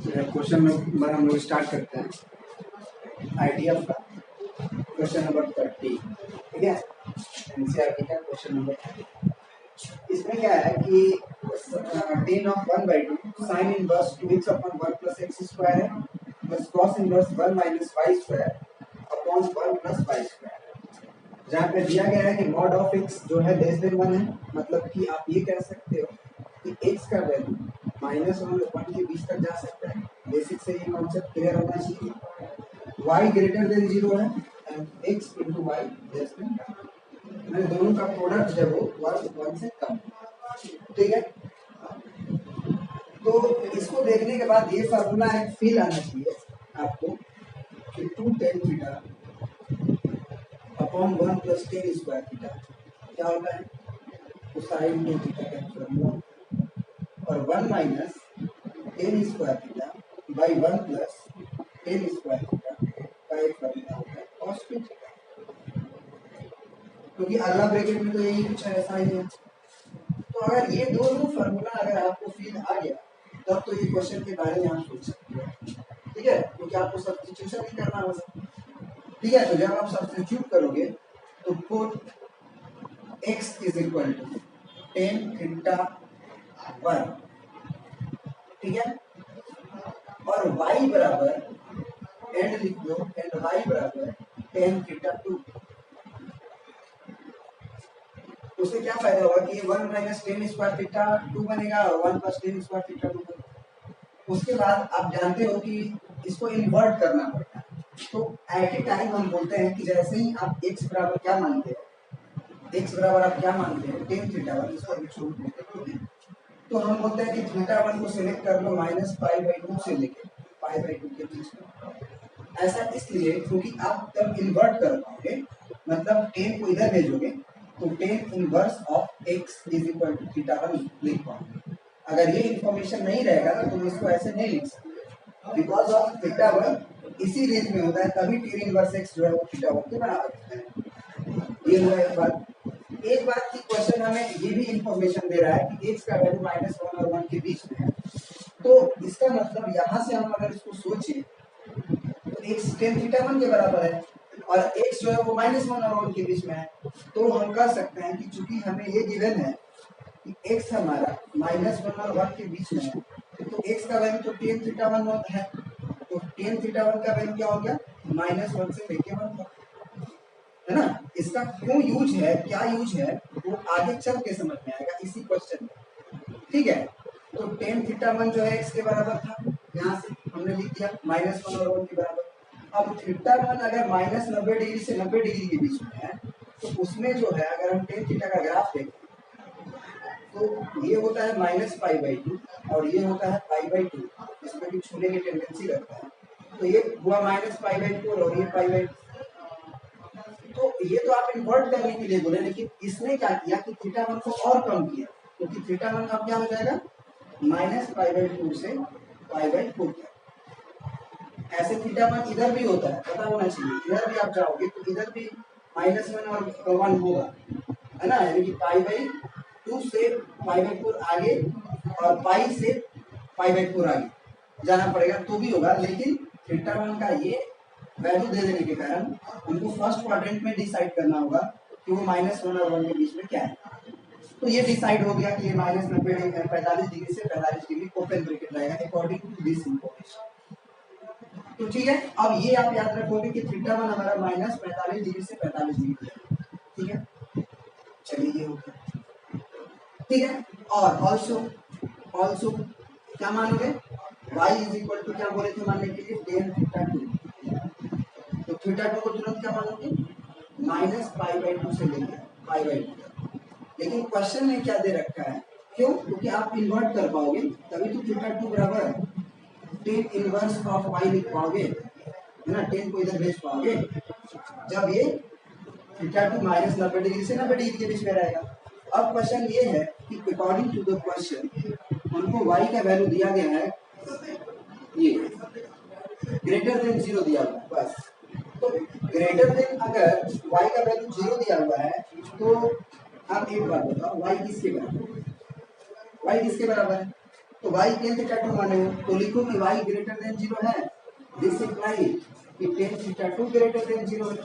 Question number हम लोग start करते हैं आईडीएफ का क्वेश्चन नंबर 30। ठीक है, एनसीईआरटी का क्वेश्चन नंबर 30। इसमें क्या है कि tan of 1/2 sin inverse 2x upon 1 plus x square है plus cos inverse 1 minus y square upon 1 plus y square. जहाँ पे दिया गया है कि मॉड ऑफ x जो है लेस देन 1 है, मतलब कि आप ये कह सकते हो कि x का वैल्यू -1 और 1 के बीच तक जा सकता है। बेसिक से ये कॉन्सेप्ट क्लियर होना चाहिए। y ग्रेटर देन 0 है and x into y less than, मैंने दोनों का प्रोडक्ट है वो 1 से कम। ठीक है, तो इसको देखने के बाद ये फार्मूला एक फील आना चाहिए आपको कि 2 tan theta upon 1 plus tan square theta क्या होता है, कोसाइन tan थीटा का फार्मूला, और 1 minus tan square theta by 1 plus tan square theta का एक फार्मूला होता है cos थीटा, क्योंकि अगला ब्रैकेट में तो यही कुछ ऐसा ही है। तो अगर ये दोनों फार्मूला अगर आपको फील आ गया तब तो ये क्वेश्चन के बारे में आप सोच सकते हो। ठीक है, क्योंकि आपको सब्स्टिट्यूशन ही करना होगा। ठीक है, तो जब आप सब्स्टिट्यूट करोगे तो put x is equal to tan theta 1, ठीक है, और y बराबर एंड लिख दो एंड y बराबर tan थीटा 2। उससे क्या फायदा होगा कि 1 माइनस tan स्क्वायर थीटा 2 बनेगा और 1 प्लस tan स्क्वायर थीटा 2 बनेगा। उसके बाद आप जानते हो कि इसको इन्वर्ट करना पड़ता है, तो एट ए टाइम हम बोलते हैं कि जैसे ही आप x बराबर क्या मानते हैं, x बराबर आप क्या मानते हैं tan थीटा 1, इसको अभी छोड़ देते हैं। तो हम बोलते हैं कि थीटा 1 को सिलेक्ट कर लो माइनस π/2 से लेके π/2 के बीच में। ऐसा इसलिए क्योंकि आप जब इन्वर्ट कर पाओगे, मतलब tan को इधर भेजोगे तो tan inverse of x is equal to theta 1 लिख पाओगे। अगर ये इंफॉर्मेशन नहीं रहेगा तो तुम इसको ऐसे नहीं लिख सकते, बिकॉज ऑफ थीटा 1 इसी रेंज में होता है, तभी tan इनवर्स x जो है वो थीटा 1 के बराबर होता है। ये हुआ एक बात। एक बात की क्वेश्चन हमें ये भी इंफॉर्मेशन दे रहा है कि x का वैल्यू -1 और 1 के बीच में है, तो इसका मतलब यहाँ से हम अगर इसको सोचें तो x tan थीटा 1 के बराबर है और x जो है वो -1 और 1 के बीच में है, तो हम कह सकते हैं कि चूंकि हमें ये गिवन है कि x हमारा -1 और 1 के बीच में है, तो x का वैल्यू तो tan थीटा 1 होता है, तो tan थीटा 1 का वैल्यू क्या हो गया -1 से लेके 1 तक, है ना। इसका क्यों यूज है, क्या यूज है, वो आगे चल के समझ में आएगा इसी क्वेश्चन में। ठीक है, तो tan थीटा 1 जो है x के बराबर था, यहाँ से हमने लिख दिया -1 और 1 के बराबर। अब थीटा 1 अगर -90 डिग्री से 90 डिग्री के बीच में है, तो उसमें जो है अगर हम tan थीटा का ग्राफ देखें तो ये होता है -π/2 और ये होता है π/2, इसमें भी छूने की टेंडेंसी रखता है, तो ये हुआ -π/4 और ये π/2। तो ये तो आप इन्वर्ट करने के लिए बोले, लेकिन इसने क्या किया कि थीटा 1 को और कम किया, क्योंकि थीटा 1 अब क्या हो जाएगा -π/2 से π/4 तक। ऐसे थीटा 1 इधर भी होता है, पता होना चाहिए, इधर भी आप जाओगे तो इधर भी -1 और 1 होगा, है ना, यानी कि π/2 से π/4 आगे और पाई से π/4 आगे जाना पड़ेगा तो भी होगा, लेकिन थीटा 1 का ये वैल्यू दे देने के कारण उनको फर्स्ट क्वाड्रेंट में डिसाइड करना होगा कि वो -1 और 1 के बीच में क्या है। तो ये डिसाइड हो गया कि ये -90 45 डिग्री से 45 डिग्री ओपन ब्रैकेट रहेगा अकॉर्डिंग टू दिस इंफॉर्मेशन। तो ठीक है, अब ये आप याद रखोगे कि थीटा 1 हमारा -45 डिग्री से 45 डिग्री है। ठीक है, चलिए ये हो गया। ठीक है, और ऑल्सो क्या मानोगे, y इज इक्वल टू क्या बोले थे मानने के लिए tan थीटा 2, तो थीटा 2 को तुरंत क्या मानोगे -π/2 से लेकर π/2 तक। लेकिन क्वेश्चन में क्या दे रखा है, क्यों, क्योंकि आप इन्वर्ट कर पाओगे तभी तो थीटा 2 बराबर tan इनवर्स ऑफ y लिख पाओगे, है ना, tan को इधर भेज पाओगे जब ये थीटा 2 -90 डिग्री से 90 डिग्री के बीच में रहेगा। अब क्वेश्चन ये है कि अकॉर्डिंग टू द क्वेश्चन उनको y का वैल्यू दिया गया है ये ग्रेटर देन 0 दिया हुआ है, बस। तो ग्रेटर देन अगर y का वैल्यू 0 दिया हुआ है तो आप एक बात बताओ y किसके बराबर है, y किसके बराबर है, तो y टेन थीटा टू माने हो तो लिखो कि y ग्रेटर देन 0 है। दिस इंप्लाई कि tan theta two greater than 0 है।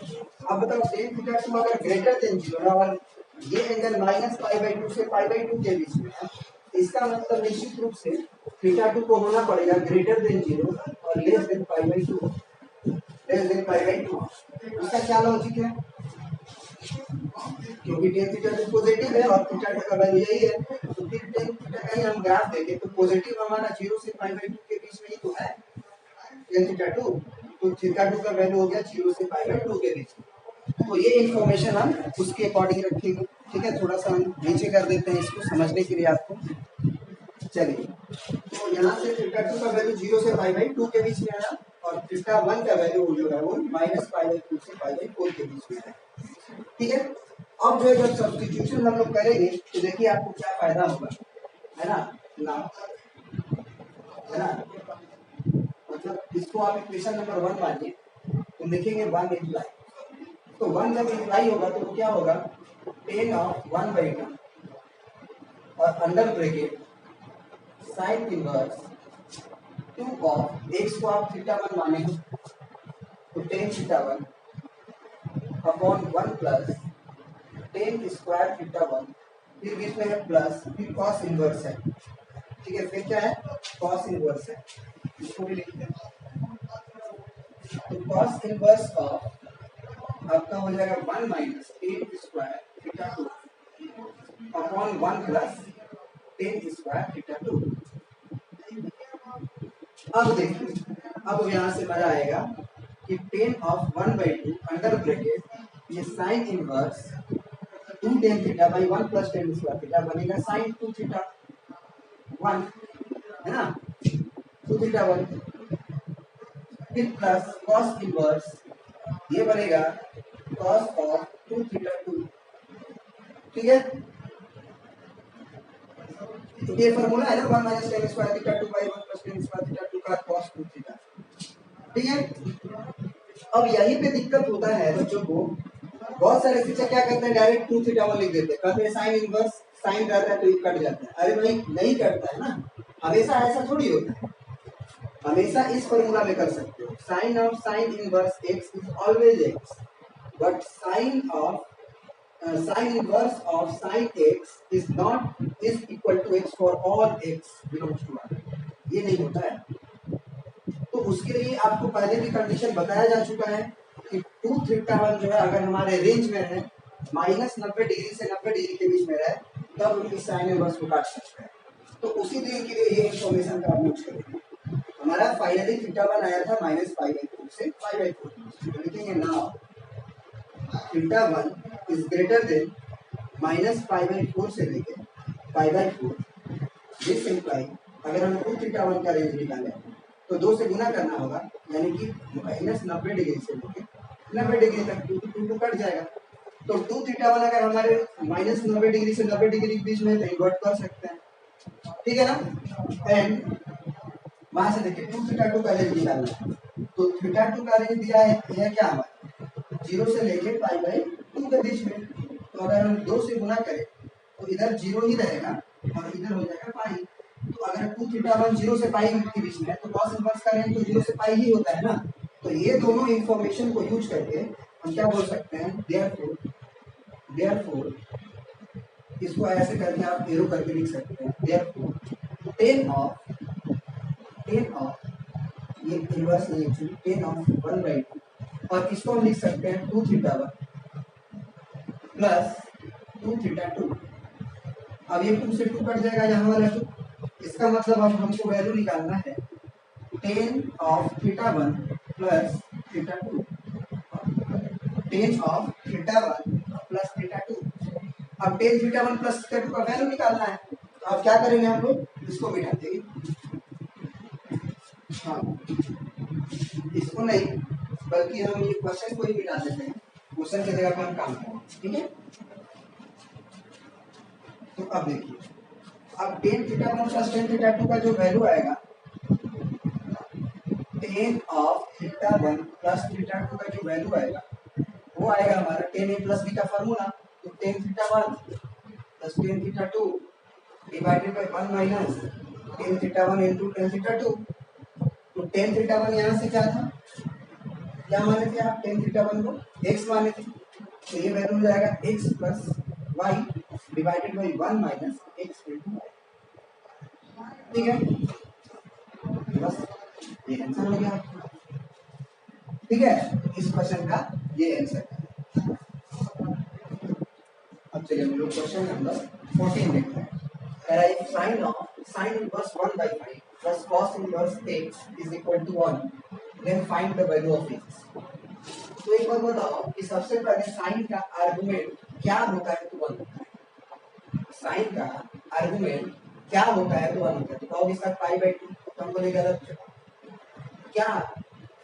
अब बताओ टेन थीटा टू अगर ग्रेटर देन 0 है और ये angle minus pi by two से पाई बाई टू के बीच में है, इसका मतलब निश्चित रूप से थीटा टू को होना पड़ेगा ग्रेटर देन 0 और less than pi by two. Less than pi by two इसका क्या लॉजिक है? क्योंकि टेन थीटा टू पॉजिटिव है और थीटा टू का वैल्यू यही है, तो फिर टेन थीटा का ही हम ग्राफ देखें तो पॉजिटिव हमारा 0 से पाई बाई टू के बीच में ही तो है टेन थीटा टू। तो थीटा टू का वैल्यू हो गया 0 से पाई बाई टू के बीच में। तो ये इन्फॉर्मेशन हम उसके अकॉर्डिंग रखेंगे। ठीक है, थोड़ा सा हम नीचे कर देते हैं इसको समझने के लिए आपको। चलिए, तो यहाँ से थीटा टू का वैल्यू 0 से पाई बाई टू के बीच में आया और थीटा वन का वैल्यू जो है वो माइनस पाई बाई टू से पाई बाई फोर के बीच में है। ठीक है, अब जो है जब सब्स्टिट्यूशन हम लोग करेंगे तो देखिए आपको क्या फायदा होगा, है ना है ना। मतलब इसको आप इक्वेशन नंबर 1 मानिए तो लिखेंगे 1 इम्प्लाई, तो 1 जब इम्प्लाई होगा तो क्या होगा, टेन ऑफ 1 बाई टू और under bracket sign inverse 2 of x को आप थीटा 1 माने हो तो tan theta 1 upon 1 plus tan square theta 1, फिर बीच में है प्लस, फिर कॉस इनवर्स है। ठीक है, फिर क्या है, कॉस इनवर्स है, इसको भी लिखते हैं। तो कॉस इनवर्स ऑफ आपका हो जाएगा 1 minus tan square theta 2 upon 1 plus tan square theta 2। अब देखिए, अब यहाँ से मजा आएगा कि tan of 1 by two under bracket ये sine inverse 2 tan theta by 1 plus tan square theta बनेगा साइन 2 थीटा 1, है ना, 2 थीटा 1, फिर प्लस कॉस इनवर्स ये बनेगा कॉस ऑफ 2 थीटा 2। ठीक है, तो ये फार्मूला है ना 1 minus tan square theta 2 by 1 plus tan square theta 2 का कॉस 2 थीटा। ठीक है, अब यहीं पे दिक्कत होता है बच्चों को, बहुत सारे शिक्षक क्या करते हैं डायरेक्ट 2 थीटा 1 लिख देते हैं, कहते हैं साइन इनवर्स, साइन रहता है तो ये कट जाता है। अरे भाई नहीं कटता है ना, हमेशा ऐसा थोड़ी होता है, हमेशा इस फॉर्मूला में कर सकते हो, sine of sine inverse x is always x, but sine of sine inverse of sine x is not is equal to x for all x belongs to R, ये नहीं होता है। तो उसके लिए आपको पहले भी कंडीशन बताया जा चुका है कि 2 थीटा 1 जो है अगर हमारे रेंज में है माइनस 90 डिग्री से 90 डिग्री के बीच में रहे तब उनकी साइन इनवर्स को काट सकते हैं। तो उसी दिन के लिए ये इन्फॉर्मेशन का यूज करेंगे। हमारा फाइनली थीटा 1 आया था माइनस पाई बाई 2 से पाई बाई 4, तो लिखेंगे now theta 1 is greater than minus pi by 4 से लेके पाई बाई 4। दिस इंप्लाई अगर हम 2 थीटा 1 का रेंज निकालें तो 2 से गुना करना होगा, यानी कि माइनस 90 डिग्री से लेके 90 डिग्री तक 2 तो कट जाएगा। तो 2 थीटा 1 अगर हमारे माइनस 90 डिग्री से 90 डिग्री के बीच में है तो इन्वर्ट कर सकते हैं। ठीक है ना, एंड वहां से देखिए 2 थीटा 2 का रेंज निकालना है, तो थीटा 2 का रेंज दिया है यह क्या हमारा 0 से लेके पाई बाई 2 के बीच में। तो अगर हम 2 से गुना करें तो इधर 0 ही रहेगा और इधर हो जाएगा पाई। तो अगर 2 थीटा 1 0 से पाई के बीच में है तो कॉस इनवर्स का रेंज तो 0 से पाई ही होता है ना। तो ये दोनों इंफॉर्मेशन को यूज करके हम क्या बोल सकते हैं, देयरफॉर इसको ऐसे करके आप एरो करके लिख सकते हैं, देयरफॉर टेन ऑफ ये इनवर्स नहीं एक्चुअली टेन ऑफ 1 बाई 2 और इसको हम लिख सकते हैं 2 थीटा 1 प्लस 2 थीटा 2। अब ये 2 से 2 कट जाएगा यहाँ वाला 2, इसका मतलब अब हमको वैल्यू निकालना है ten of theta 1 plus theta 2, ten of theta 1 plus theta 2। अब टेन थीटा 1 प्लस थीटा 2 का वैल्यू निकालना है, तो अब क्या करेंगे हम लोग, इसको मिटा देंगे। हाँ, इसको नहीं बल्कि हम ये क्वेश्चन को ही मिटा देते हैं, क्वेश्चन की जगह पे हम काम करेंगे। ठीक है, तो अब देखिए, अब tan theta 1 plus tan theta 2 का जो वैल्यू आएगा, ten of theta 1 plus theta 2 का जो वैल्यू आएगा वो आएगा हमारा टेन ए प्लस बी का फॉर्मूला, तो tan theta 1 plus tan theta 2 divided by 1 minus tan theta one into tan theta two. तो टेन थीटा वन यहाँ से क्या था, क्या माने थे आप, टेन थीटा वन को एक्स माने थे, तो ये वैल्यू हो जाएगा x plus y divided by one minus x into y. ठीक है, बस ये आंसर हो गया आपका। ठीक है, इस क्वेश्चन का ये आंसर है। अब चलिए हम लोग क्वेश्चन नंबर 14 देखते हैं। Derive sin inverse 1 by 5 plus cos inverse x is equal to 1, then find the value of x। तो एक बार बताओ कि सबसे पहले साइन का आर्गुमेंट क्या होता है तो 1 होता है। साइन का आर्गुमेंट क्या होता है तो 1 होता है। तो कहोगे सर पाई बाई 2, तो हम बोले गलत। क्या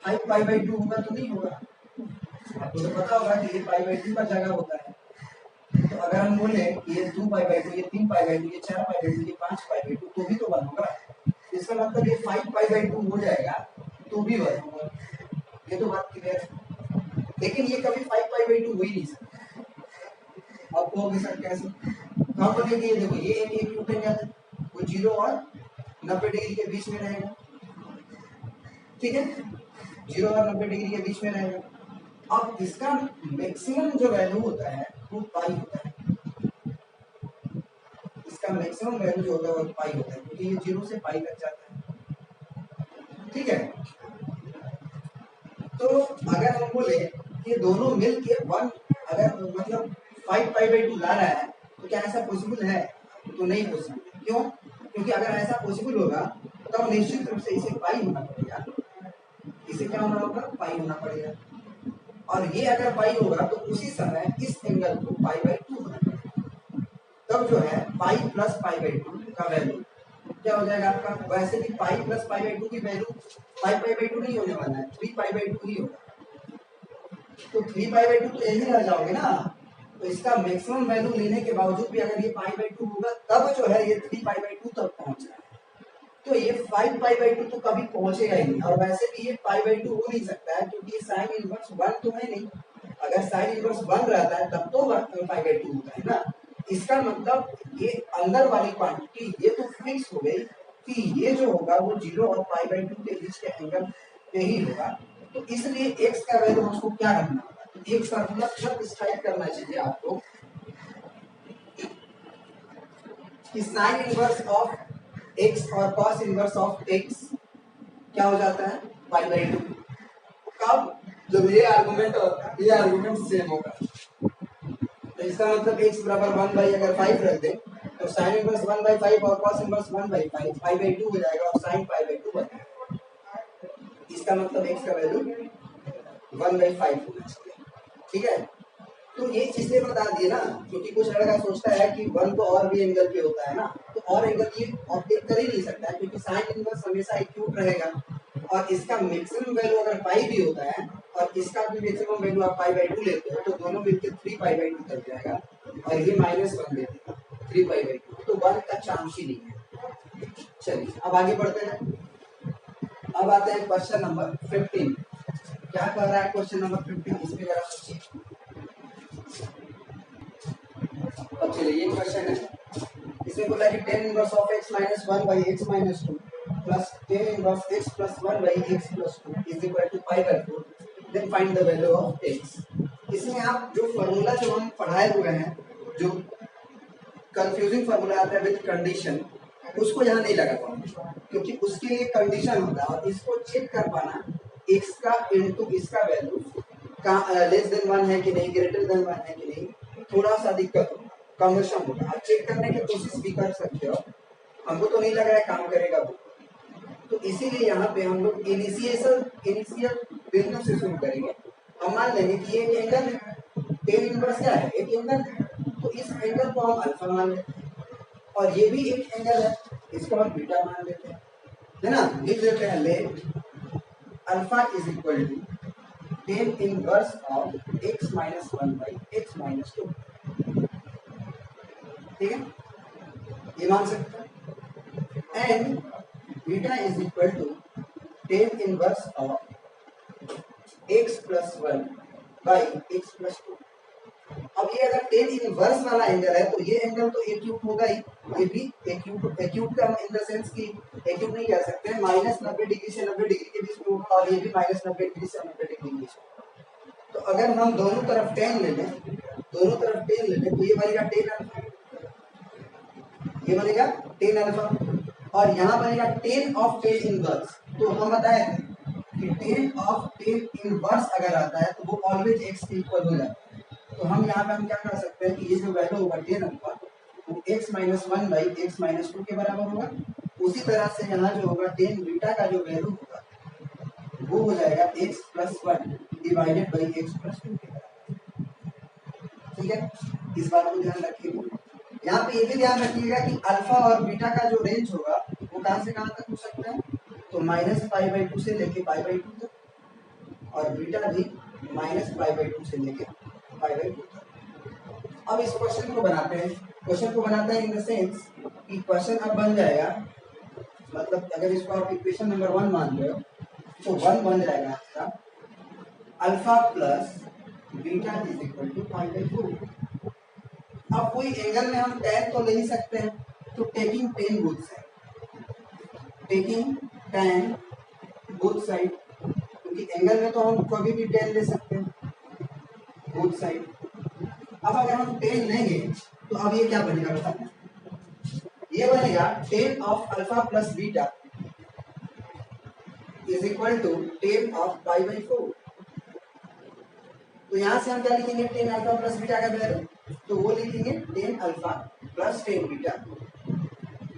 5 पाई बाई 2 होगा तो नहीं होगा, आपको तो पता होगा कि ये पाई बाई 2 का जगह होता है। तो अगर हम बोले कि ये 2 पाई बाई 2, ये 3 पाई बाई 2, ये 4 पाई बाई 2, ये 5 पाई बाई 2, तो भी तो 1 होगा। इसका मतलब ये 5 पाई बाई 2 हो जाएगा तो भी 1 होगा। ये तो बात क्लियर है। लेकिन ये कभी 5 पाई बाई 2 हो ही नहीं सकता। आप कहोगे सर कैसे, तो हम बोलेंगे ये देखो ये एक एक्यूट एंगल है, वो 0 और 90 डिग्री के बीच में रहेगा। ठीक है, 0 और 90 डिग्री के बीच में रहेगा। अब इसका मैक्सिमम जो वैल्यू होता है वो पाई होता है। इसका मैक्सिमम वैल्यू जो होता है वो पाई होता है, क्योंकि ये 0 से पाई तक जाता है। ठीक है, तो अगर हम बोले कि दोनों मिल के 1 अगर मतलब 5 पाई बाई 2 ला रहा है तो क्या ऐसा पॉसिबल है, तो नहीं पॉसिबल। क्यों, क्योंकि अगर ऐसा पॉसिबल होगा तो निश्चित रूप से इसे पाई होना पड़ेगा। इसे क्या होना होगा, पाई होना पड़ेगा। और ये अगर पाई होगा तो उसी समय इस एंगल को पाई बाई 2 होना पड़ेगा। तब जो है पाई प्लस पाई बाई 2 का वैल्यू क्या हो जाएगा आपका। वैसे भी पाई प्लस पाई बाई 2 की वैल्यू 5 पाई बाई 2 नहीं होने वाला है, 3 पाई बाई 2 ही होगा। तो 3 पाई बाई 2 तो यही रह जाओगे ना। तो इसका मैक्सिमम वैल्यू लेने के बावजूद भी अगर ये पाई बाई 2 होगा तब जो है ये 3 पाई बाई 2 तक पहुंच रहा है। तो ये 5 पाई बाई 2 तो कभी पहुंचेगा ही नहीं। और वैसे भी ये पाई बाई 2 हो नहीं सकता है, क्योंकि साइन इनवर्स 1 तो है नहीं। अगर साइन इनवर्स 1 रहता है तब तो 1 पाई बाई 2 होता है ना। इसका मतलब ये अंदर वाली क्वांटिटी ये तो फिक्स हो गई कि ये जो होगा वो 0 और पाई बाई 2 के बीच के एंगल पे ही होगा। तो इसलिए x का वैल्यू हमको क्या रखना होगा, तो एक फॉर्मूला सब्सट्रैक्ट करना चाहिए आपको कि साइन इनवर्स ऑफ x और cos इनवर्स ऑफ x क्या हो जाता है, पाई बाई 2। कब, जब ये आर्गुमेंट सेम होगा। तो इसका मतलब x बराबर 1 बाई अगर 5 रख दें तो sin इनवर्स 1 बाई 5 और cos inverse 1 by 5 pi by 2 हो जाएगा और sin पाई बाई 2 बन जाएगा। इसका मतलब x का वैल्यू 1 बाई 5 होना चाहिए। ठीक है, तो ये इसलिए बता दिए ना क्योंकि कुछ लड़का सोचता है कि 1 तो और भी एंगल पे होता है ना, तो और एंगल ये ऑब्जेक्ट कर ही नहीं सकता है, क्योंकि sin इनवर्स हमेशा एक्यूट रहेगा। और इसका मैक्सिमम वैल्यू अगर पाई भी होता है और इसका भी मैक्सिमम वैल्यू आप पाई बाई 2 लेते हो तो दोनों मिलकर 3 पाई बाई 2 तक जाएगा और ये -1 दे देगा 3 पाई बाई 2, तो 1 का चांस ही नहीं है। चलिए अब आगे बढ़ते हैं। अब आते हैं क्वेश्चन नंबर 15। क्या कर रहा है क्वेश्चन नंबर 15, इसमें जरा सोचिए। अब चलिए ये क्वेश्चन है, इसमें बोला कि tan inverse of x minus 1 by x minus 2 plus tan inverse x plus 1 by x plus 2 is equal to pi by 4, then find the value of x। इसमें आप जो फॉर्मूला जो हम पढ़ाए हुए हैं, जो कंफ्यूजिंग फॉर्मूला आता है विद कंडीशन, उसको यहाँ नहीं लगा पाऊंगे क्योंकि उसके लिए कंडीशन होता है और इसको चेक कर पाना x का इनटू इसका वैल्यू का लेस देन 1 है कि नहीं, ग्रेटर देन 1 है कि नहीं, थोड़ा सा दिक्कत होगा, कन्वर्शन होगा। आप चेक करने की कोशिश भी कर सकते हो, हमको तो नहीं लग रहा है काम करेगा वो। तो इसीलिए यहाँ पे हम लोग इनिशियल बिंदु से शुरू करेंगे। हम मान लेंगे कि ये एक एंगल है, tan इनवर्स क्या है, एक एंगल है, तो इस एंगल को हम अल्फा मान लेते हैं और ये भी एक एंगल है, इसको हम बीटा मान लेते हैं, है ना। लिख देते हैं let alpha is equal to tan inverse of x minus 1 by x minus 2। ठीक है, ये मान सकते हैं। And beta is equal to tan inverse of x plus 1 by x plus 2। अब ये अगर tan इनवर्स वाला एंगल है तो ये एंगल तो एक्यूट होगा ही, ये भी एक्यूट का इन द सेंस कि एक्यूट नहीं कह सकते, -90 डिग्री से 90 डिग्री के बीच में होगा और ये भी -90 डिग्री से 90 डिग्री के बीच में। तो अगर हम दोनों तरफ tan ले लें, दोनों तरफ tan ले लें तो ये बनेगा tan अल्फा, ये बनेगा tan अल्फा, और यहाँ बनेगा tan ऑफ tan इनवर्स। तो हम बताए थे कि tan ऑफ tan इनवर्स अगर आता है तो वो ऑलवेज x के इक्वल हो जाता है। तो हम यहाँ पे हम क्या कर सकते हैं कि ये जो वैल्यू होगा tan अल्फा वो x-1/x-2 के बराबर होगा। उसी तरह से यहाँ जो होगा tan बीटा का जो वैल्यू होगा वो हो जाएगा x+1 डिवाइडेड बाई x+2 के बराबर। ठीक है, इस बात को ध्यान रखिए। यहाँ पे ये भी ध्यान रखिएगा कि अल्फा और बीटा का जो रेंज होगा वो कहाँ से कहाँ तक हो सकता है, तो -π/2 से लेके π/2 तक, और बीटा भी -π/2 से लेके π/2 तक। अब इस क्वेश्चन को बनाते हैं, क्वेश्चन को बनाते हैं इन द सेंस कि क्वेश्चन अब बन जाएगा, मतलब अगर इसको आप इक्वेशन नंबर 1 मान रहे हो तो 1 बन जाएगा आपका alpha plus beta is equal to π/2। अब कोई एंगल में हम tan तो ले ही सकते हैं, तो taking tan both side, taking tan both side, क्योंकि एंगल में तो हम कभी भी tan ले सकते हैं बोथ साइड। अब अगर हम tan लेंगे तो अब ये क्या बनेगा बताना, ये बनेगा tan of alpha plus beta is equal to tan of π/4। तो यहां से हम क्या लिखेंगे, tan अल्फा प्लस बीटा का वैल्यू, तो वो लिखेंगे tan alpha plus tan beta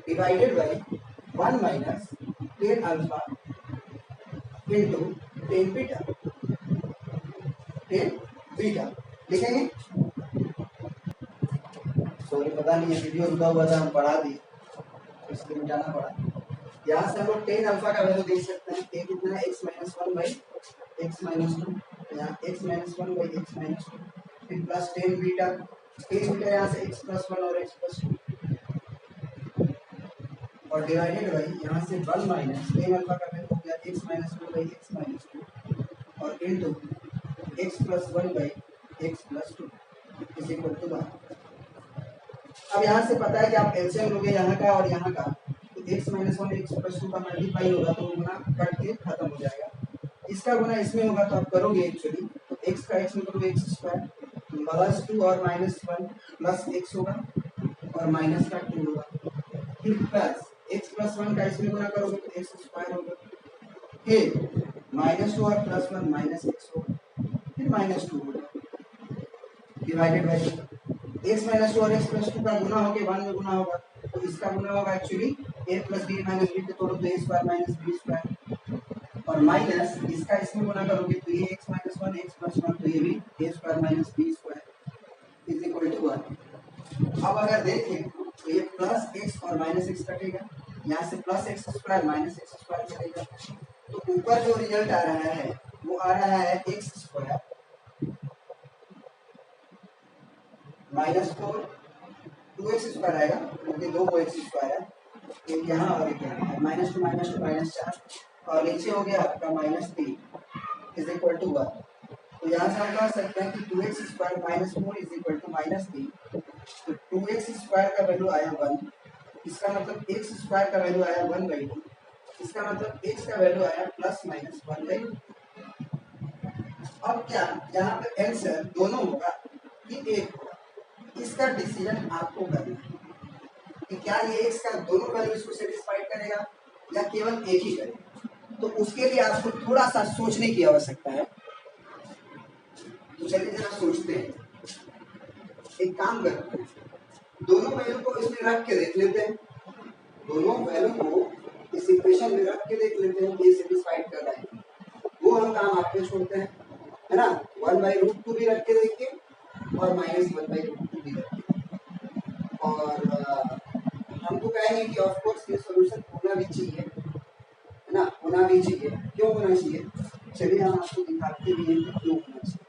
divided by 1 minus tan alpha into tan beta, tan beta लिखेंगे। सॉरी पता नहीं ये वीडियो रुका हुआ था, हम पढ़ा दिए इसलिए मिटाना पड़ा। यहाँ से हम लोग tan अल्फा का वैल्यू देख सकते हैं, tan कितना है x-1/x-2, यहाँ x-1/x-2 फिर प्लस tan बीटा यहाँ से x+1 और x+2 और डिवाइडेड बाई यहाँ से 1 माइनस tan अल्फा का वैल्यू हो गया x-1/x-2 और into x+1/x+2 is equal to 1। अब यहाँ से पता है कि आप एलसीएम लोगे यहाँ का और यहाँ का, तो x-1 x+2 का मल्टीप्लाई होगा तो वो गुना कट के खत्म हो जाएगा। इसका गुना इसमें होगा तो आप करोगे एक्चुअली, तो x का x में करोगे x² प्लस 2 और -1 प्लस x होगा और माइनस का 2 होगा, फिर प्लस x+1 का इसमें गुना करोगे तो x² होगा, फिर -2 और +1 -x होगा, फिर -2 होगा डिवाइडेड बाई x-2 और x+2 का गुना होके 1 में गुना होगा, तो इसका गुना होगा एक्चुअली a + b - b के तोड़ो तो a² - b² और माइनस इसका इसमें गुना करोगे तो ये x-1 x+1 तो ये भी a² - b² is equal to 1। अब अगर देखें तो ये प्लस x और माइनस x कटेगा, यहाँ से प्लस x² माइनस x² कटेगा, तो ऊपर जो रिजल्ट आ रहा है वो आ रहा है x² -4 2x² आएगा क्योंकि दो को x² है, एक यहाँ और एक यहाँ, -2 -4 और नीचे हो गया आपका -3 इज इक्वल टू 1। तो यहाँ से हम कह सकते हैं कि 2x² -4 इज इक्वल टू -3, तो 2x² का वैल्यू आया 1, इसका मतलब x² का वैल्यू आया 1/2, इसका मतलब x का वैल्यू आया ±1/2। अब क्या यहाँ पे आंसर दोनों होगा कि एक होगा, इसका डिसीजन आपको करना है कि क्या ये x का दोनों वैल्यू इसको सेटिस्फाइड करेगा या केवल एक ही करेगा। तो उसके लिए आपको थोड़ा सा सोचने की आवश्यकता है, तो चलिए जरा सोचते हैं। एक काम करते हैं, दोनों वैल्यू को इसमें रख के देख लेते हैं, दोनों वैल्यू को इस इक्वेशन में रख के देख लेते हैं कि ये सेटिस्फाइड कर रहा है, वो हम काम आपको छोड़ते हैं, है ना। 1/√2 भी रख के देखिए और -1/√2 भी रख के, और हम तो कहेंगे कि ऑफ कोर्स ये सॉल्यूशन होना भी चाहिए, है ना, होना भी चाहिए। क्यों होना चाहिए, चलिए हम आपको दिखाते भी हैं कि क्यों होना चाहिए,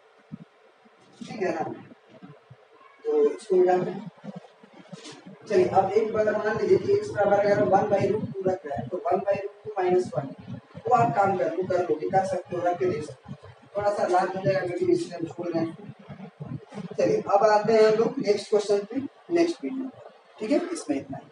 ठीक है ना। तो इसको मिलाते हैं, चलिए अब एक बार मान लीजिए कि x बराबर अगर 1/√2 रख रहा है तो 1/√2 - 1 वो आप काम कर लोगे, कर सकते हो, रख के देख सकते हो, थोड़ा सा लाभ हो जाएगा क्योंकि इसलिए हम छोड़ रहे हैं। चलिए अब आते हैं हम लोग नेक्स्ट क्वेश्चन पे नेक्स्ट वीडियो, ठीक है, इसमें इतना ही।